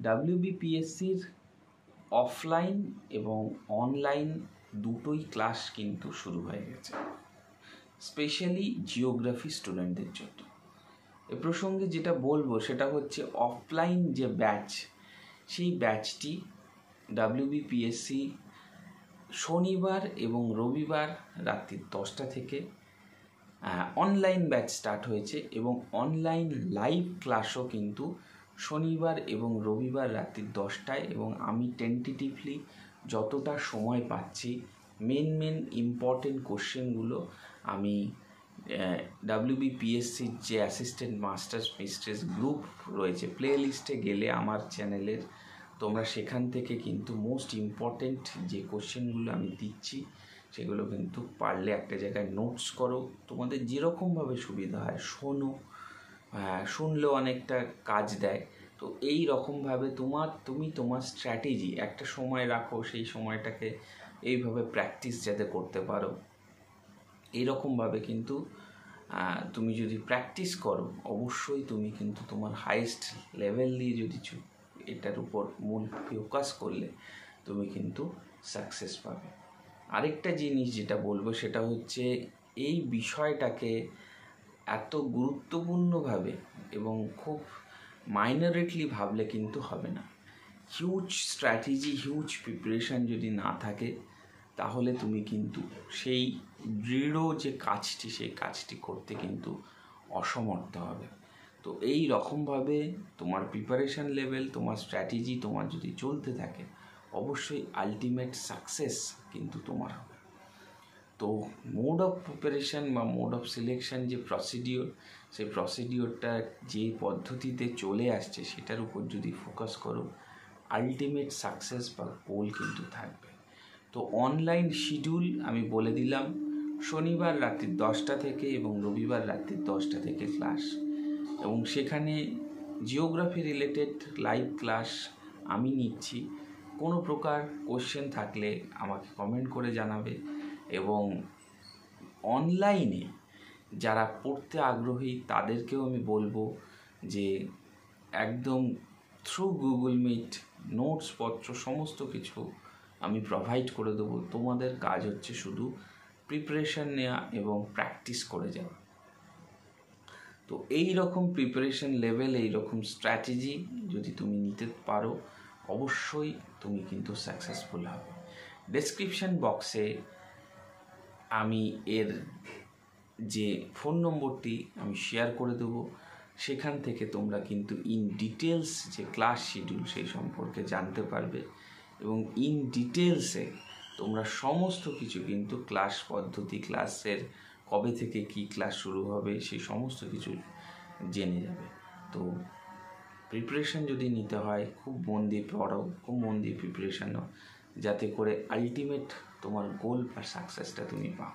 ডাব্লিউবিপিএসসির offline এবং online দুটোই class কিন্তু শুরু হয়ে গেছে, স্পেশালি জিওগ্রাফি স্টুডেন্টদের জন্য। এ প্রসঙ্গে যেটা বলবো সেটা হচ্ছে অফলাইন যে ব্যাচ, সেই ব্যাচটি ডাব্লিউবিপিএসসি শনিবার এবং রবিবার রাত্রি 10টা থেকে অনলাইন ব্যাচ স্টার্ট হয়েছে এবং অনলাইন লাইভ ক্লাসও কিন্তু শনিবার এবং রবিবার রাত্রি 10টায়। এবং আমি টেন্টেটিভলি যতটা সময় পাচ্ছি মেন ইম্পর্টেন্ট কোশ্চেনগুলো আমি ডাব্লিউবিপিএসসির যে অ্যাসিস্ট্যান্ট মাস্টার্স মিস্ট্রেস গ্রুপ রয়েছে, প্লে লিস্টে গেলে আমার চ্যানেলের তোমরা সেখান থেকে কিন্তু মোস্ট ইম্পর্টেন্ট যে কোশ্চেনগুলো আমি দিচ্ছি সেগুলো কিন্তু পারলে একটা জায়গায় নোটস করো, তোমাদের যেরকমভাবে সুবিধা হয় শোনো, শুনলেও অনেকটা কাজ দেয়। তো এই রকমভাবে তুমি তোমার স্ট্র্যাটেজি একটা সময় রাখো, সেই সময়টাকে এইভাবে প্র্যাকটিস যাতে করতে পারো। এইরকমভাবে কিন্তু তুমি যদি প্র্যাকটিস করো অবশ্যই তুমি কিন্তু তোমার হাইয়েস্ট লেভেল দিয়ে যদি এটার উপর মূল ফোকাস করলে তুমি কিন্তু সাকসেস পাবে। আরেকটা জিনিস যেটা বলবো সেটা হচ্ছে এই বিষয়টাকে এত গুরুত্বপূর্ণভাবে এবং খুব মাইনরিটলি ভাবলে কিন্তু হবে না। হিউজ স্ট্র্যাটেজি, হিউজ প্রিপারেশান যদি না থাকে তাহলে তুমি কিন্তু সেই দৃঢ় যে কাজটি সেই কাজটি করতে কিন্তু অসমর্থ হবে। তো এই রকমভাবে তোমার প্রিপারেশান লেভেল, তোমার স্ট্র্যাটেজি তোমার যদি চলতে থাকে অবশ্যই আলটিমেট সাকসেস কিন্তু তোমার হবে। তো মোড অফ প্রিপারেশান বা মোড অফ সিলেকশন যে প্রসিডিওর, সেই প্রসিডিওরটা যে পদ্ধতিতে চলে আসছে সেটার উপর যদি ফোকাস করো আলটিমেট সাকসেস বা গোল কিন্তু থাকবে। তো অনলাইন শিডিউল আমি বলে দিলাম, শনিবার রাত্রি 10টা থেকে এবং রবিবার রাত্রি 10টা থেকে ক্লাস, এবং সেখানে জিওগ্রাফি রিলেটেড লাইভ ক্লাস আমি নিচ্ছি। কোনো প্রকার কোশ্চেন থাকলে আমাকে কমেন্ট করে জানাবে। এবং অনলাইনে যারা পড়তে আগ্রহী তাদেরকেও আমি বলবো যে একদম থ্রু গুগল মিট নোটসপত্র সমস্ত কিছু আমি প্রোভাইড করে দেবো। তোমাদের কাজ হচ্ছে শুধু প্রিপারেশান নেওয়া এবং প্র্যাকটিস করে যাওয়া। তো এই রকম প্রিপারেশান লেভেল, এই রকম স্ট্র্যাটেজি যদি তুমি নিতে পারো অবশ্যই তুমি কিন্তু সাকসেসফুল হবে। ডেসক্রিপশান বক্সে আমি এর যে ফোন নম্বরটি আমি শেয়ার করে দেবো, সেখান থেকে তোমরা কিন্তু ইন ডিটেলস যে ক্লাস শিডিউল সেই সম্পর্কে জানতে পারবে এবং ইন ডিটেলসে তোমরা সমস্ত কিছু কিন্তু ক্লাস পদ্ধতি, ক্লাসের কবে থেকে কি ক্লাস শুরু হবে সেই সমস্ত কিছু জেনে যাবে। তো প্রিপারেশান যদি নিতে হয় খুব মন দিয়ে পড়ো, খুব মন দিয়ে প্রিপারেশান নাও, যাতে করে আলটিমেট তোমার গোল বা সাকসেসটা তুমি পাও।